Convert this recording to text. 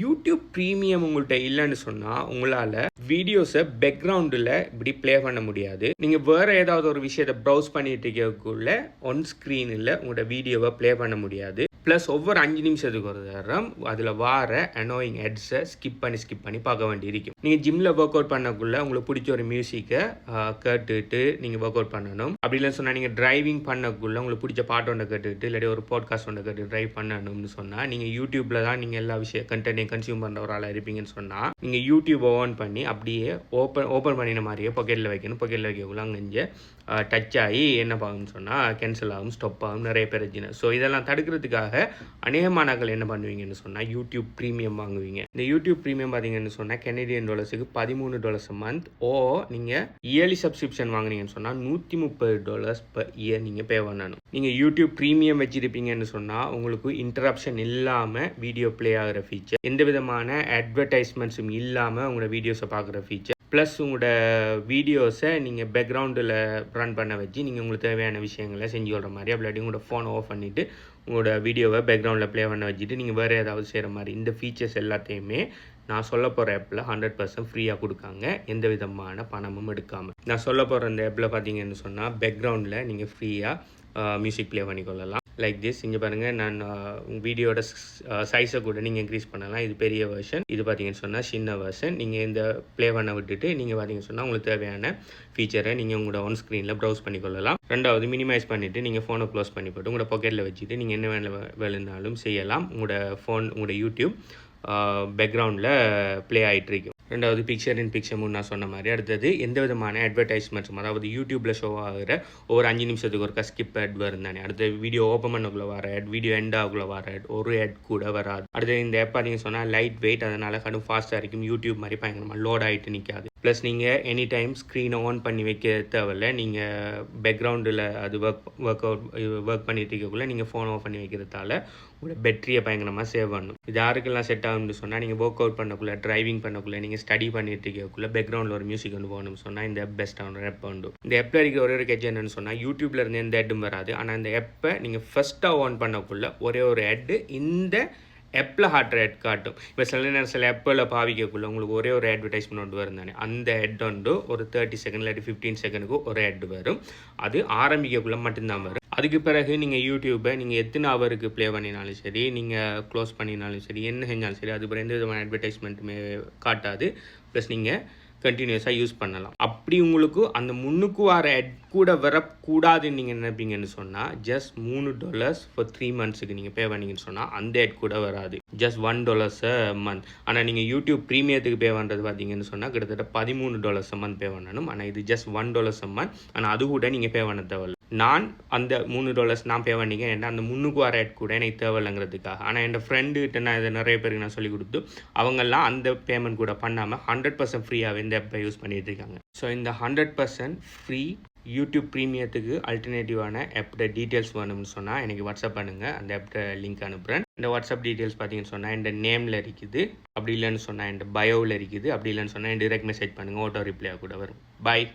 YouTube premium உங்கள்கிட்ட இல்லைன்னு சொன்னால் உங்களால் வீடியோஸை பேக்ரவுண்டில் இப்படி ப்ளே பண்ண முடியாது. நீங்கள் வேறு ஏதாவது ஒரு விஷயத்தை ப்ரௌஸ் பண்ணிட்டு இருக்கக்குள்ள ஒன் ஸ்க்ரீனில் உங்களோட வீடியோவை ப்ளே பண்ண முடியாது. ப்ளஸ் ஒவ்வொரு 5 நிமிஷத்துக்கு ஒரு தரம் அதில் வார அனோயிங் ஹெட்ஸை ஸ்கிப் பண்ணி பார்க்க வேண்டி இருக்கும். நீங்கள் ஜிம்மில் ஒர்க் அவுட் பண்ணக்குள்ள உங்களுக்கு பிடிச்ச ஒரு மியூசிக்கை கேட்டுட்டு நீங்கள் ஒர்க் அவுட் பண்ணணும். அப்படி இல்லைன்னு சொன்னால் நீங்கள் டிரைவிங் பண்ணக்குள்ள உங்களுக்கு பிடிச்ச பாட்டு ஒன்றை கேட்டுட்டு இல்லாட்டி ஒரு பாட்காஸ்ட் ஒன்றை கேட்டு ட்ரைவ் பண்ணணும்னு சொன்னால் நீங்கள் யூடியூப்பில் தான் நீங்கள் எல்லா கண்டென்ட்டையும் கன்சியூம் பண்ணுற ஒரு ஆளாக இருப்பீங்கன்னு சொன்னால் நீங்கள் யூடியூப் ஓன் பண்ணி அப்படியே ஓப்பன் பண்ணின மாதிரியே பாக்கெட்டில் வைக்கணும். பாக்கெட்டில் வைக்கக்குள்ள அங்கே டச் ஆகி என்ன பார்க்கணும்னு சொன்னால் கேன்சல் ஆகும், ஸ்டாப் ஆகும், நிறைய பேர் வச்சுன்னு. ஸோ இதெல்லாம் தடுக்கிறதுக்காக அநேகமானங்கள் என்ன பண்ணுவீங்கன்னு சொன்னால் யூடியூப் ப்ரீமியம் வாங்குவீங்க. இந்த யூடியூப் ப்ரீமியம் பார்த்தீங்கன்னு சொன்னால் $13 $13 மந்த். நீங்கள் இயர்லி சப்ஸ்கிரிப்ஷன் வாங்குனீங்கன்னு சொன்னால் $130 per year நீங்கள் பே பண்ணணும். நீங்கள் யூடியூப் ப்ரீமியம் வச்சிருப்பீங்கன்னு சொன்னால் உங்களுக்கு இன்டரப்ஷன் இல்லாமல் வீடியோ ப்ளே ஆகிற ஃபீச்சர், எந்த விதமான அட்வர்டைஸ்மெண்ட்ஸும் இல்லாமல் உங்களோட வீடியோஸை பார்க்குற ஃபீச்சர், ப்ளஸ் உங்களோட வீடியோஸை நீங்கள் பேக்ரவுண்டில் ரன் பண்ண வச்சு நீங்கள் உங்களுக்கு தேவையான விஷயங்களை செஞ்சு கொள்கிற மாதிரி, அப்படி உங்களோட ஃபோனை ஆஃப் பண்ணிவிட்டு உங்களோட வீடியோவை பேக்ரவுண்டில் ப்ளே பண்ண வச்சுட்டு நீங்கள் வேறு ஏதாவது செய்கிற மாதிரி இந்த ஃபீச்சர்ஸ் எல்லாத்தையுமே நான் சொல்ல போகிற ஆப்பில் 100% ஃப்ரீயாக கொடுக்காங்க, எந்த விதமான பணமும் எடுக்காமல். நான் சொல்ல போகிற இந்த ஆப்பில் பார்த்தீங்கன்னு சொன்னால் பேக்ரவுண்டில் நீங்கள் ஃப்ரீயாக மியூசிக் ப்ளே பண்ணிக்கொள்ளலாம். Like this. இங்கே பாருங்கள், நான் வீடியோட சைஸை கூட நீங்கள் இன்க்ரீஸ் பண்ணலாம். இது பெரிய வெர்ஷன், இது பார்த்தீங்கன்னு சொன்னால் சின்ன வெர்ஷன். நீங்கள் இந்த ப்ளே பண்ண விட்டுட்டு நீங்கள் பார்த்தீங்கன்னு சொன்னால் உங்களுக்கு தேவையான ஃபீச்சரை நீங்கள் உங்களோட ஒன் ஸ்க்ரீனில் ப்ரௌஸ் பண்ணிக்கொள்ளலாம். ரெண்டாவது, மினிமைஸ் பண்ணிவிட்டு நீங்கள் ஃபோனை க்ளோஸ் பண்ணி போட்டு உங்களோட பாக்கெட்டில் வச்சுட்டு நீங்கள் என்ன வேணுனாலும் செய்யலாம். உங்களோட யூடியூப் பேக்ரவுண்டில் ப்ளே ஆகிட்டு இருக்கும். ரெண்டாவது, பிக்சர் இன் பிக்சர் நான் சொன்ன மாதிரி. அடுத்தது, எந்த விதமான அட்வர்டைஸ்மெண்ட்ஸும், அதாவது யூடியூப்பில் ஷோ ஆகிற ஒவ்வொரு 5 நிமிஷத்துக்கு ஒரு ஸ்கிப் ஆட் வரும் தானே. அடுத்த வீடியோ ஓப்பன் பண்ணக்குள்ளே வர ஆட், வீடியோ எண்ட் ஆகுள்ள வர ஆட், ஒரு ஆட் கூட வராது. அடுத்தது, இந்த ஆப் பார்த்தீங்கன்னு சொன்னால் லைட் வெயிட், அதனால் கடும் ஃபாஸ்ட்டாக இருக்கும். யூடியூப் மாதிரி பயங்கரமாக லோட் ஆகிட்டு நிற்காது. ப்ளஸ் நீங்கள் எனி டைம் ஸ்க்ரீனை ஆன் பண்ணி வைக்க தேவையில்லை. நீங்கள் பேக்ரவுண்டில் அது ஒர்க் பண்ணிட்டு இருக்கக்குள்ளே நீங்கள் ஃபோன் ஆஃப் பண்ணி வைக்கிறதால உங்களோட பேட்டரியை பயங்கரமாக சேவ் பண்ணணும். இது யாருக்கெல்லாம் செட் ஆகும்னு சொன்னால், நீங்கள் ஒர்க் அவுட் பண்ணக்குள்ளே, டிரைவிங் பண்ணக்குள்ளே, நீங்கள் ஸ்டடி பண்ணிட்டு இருக்கக்குள்ளே பேக்ரவுண்டில் ஒரு மியூசிக் ஒன்று போகணும்னு சொன்னால் இந்த ஆப் பெஸ்ட்டான ஆப் உண்டு. இந்த ஆப்பில் இருக்கிற ஒரு கேட்ச் என்னன்னு சொன்னால், யூடியூப்ல இருந்து எந்த ஆடும் வராது. ஆனால் இந்த ஆப்பை நீங்கள் ஃபஸ்ட்டாக ஆன் பண்ணக்குள்ள ஒரே ஒரு ஆட் இந்த ஆப்பில் ஹார்ட் ஆட் காட்டும். இப்போ சில ஆப்பில் பாவிக்கக்குள்ள உங்களுக்கு ஒரே ஒரு அட்வர்டைஸ்மெண்ட் ஒன்று வரும் தானே. அந்த ஆட் வந்து ஒரு 30 செகண்ட் இல்லாட்டி 15 செகண்டுக்கு ஒரு ஆட் வரும். அது ஆரம்பிக்கக்குள்ள மட்டும்தான் வரும். அதுக்கு பிறகு நீங்கள் யூடியூப்பை நீங்கள் எத்தனை ஹவருக்கு ப்ளே பண்ணினாலும் சரி, நீங்கள் க்ளோஸ் பண்ணினாலும் சரி, என்ன செஞ்சாலும் சரி, அது பிறகு எந்த விதமான அட்வர்டைஸ்மெண்ட்டுமே காட்டாது. ப்ளஸ் நீங்கள் கண்டினியூஸாக யூஸ் பண்ணலாம். அப்படி உங்களுக்கு அந்த முன்னுக்கு வர ஆட் கூட வரக்கூடாதுன்னு நீங்கள் நினைப்பீங்கன்னு சொன்னால், ஜஸ்ட் $3 for 3 months நீங்கள் பே பண்ணிங்கன்னு சொன்னால் அந்த ஆட் கூட வராது. Just $1 a month. ஆனால் நீங்கள் யூடியூப் ப்ரீமியத்துக்கு பே பண்ணுறது பார்த்தீங்கன்னு சொன்னால் கிட்டத்தட்ட $13 a month பே பண்ணணும். ஆனால் இது ஜஸ்ட் $1 a month. ஆனால் அது கூட நீங்கள் பே பண்ண தேவையில்லை. நான் அந்த $3 நான் பே பண்ணிக்க, ஏன்னா அந்த முன்னுக்கு வர ஆட் கூட எனக்கு தேவையில்லைங்கிறதுக்காக. ஆனால் என் ஃப்ரெண்டுகிட்ட நான் இதை நிறைய பேருக்கு நான் சொல்லி கொடுத்து அவங்கெல்லாம் அந்த பேமெண்ட் கூட பண்ணாமல் 100% ஃப்ரீயாகவே இந்த ஆப்பை யூஸ் பண்ணிட்டு இருக்காங்க. ஸோ இந்த 100% ஃப்ரீ யூடியூப் ப்ரீமியத்துக்கு அல்டர்னேட்டிவான ஆப்போட டீட்டெயில்ஸ் வேணும்னு சொன்னால் எனக்கு வாட்ஸ்அப் பண்ணுங்கள். அந்த ஆப்போட லிங்க் அனுப்புகிறேன். இந்த வாட்ஸ்அப் டீட்டெயில்ஸ் பார்த்தீங்கன்னு சொன்னால் இந்த நேமில் இருக்குது, அப்படி இல்லைன்னு சொன்னால் இந்த பயோவில் இருக்குது, அப்படி இல்லைன்னு சொன்னால் டைரக்ட் மெசேஜ் பண்ணுங்கள், ஆட்டோ ரிப்ளையாக கூட வரும். பாய்.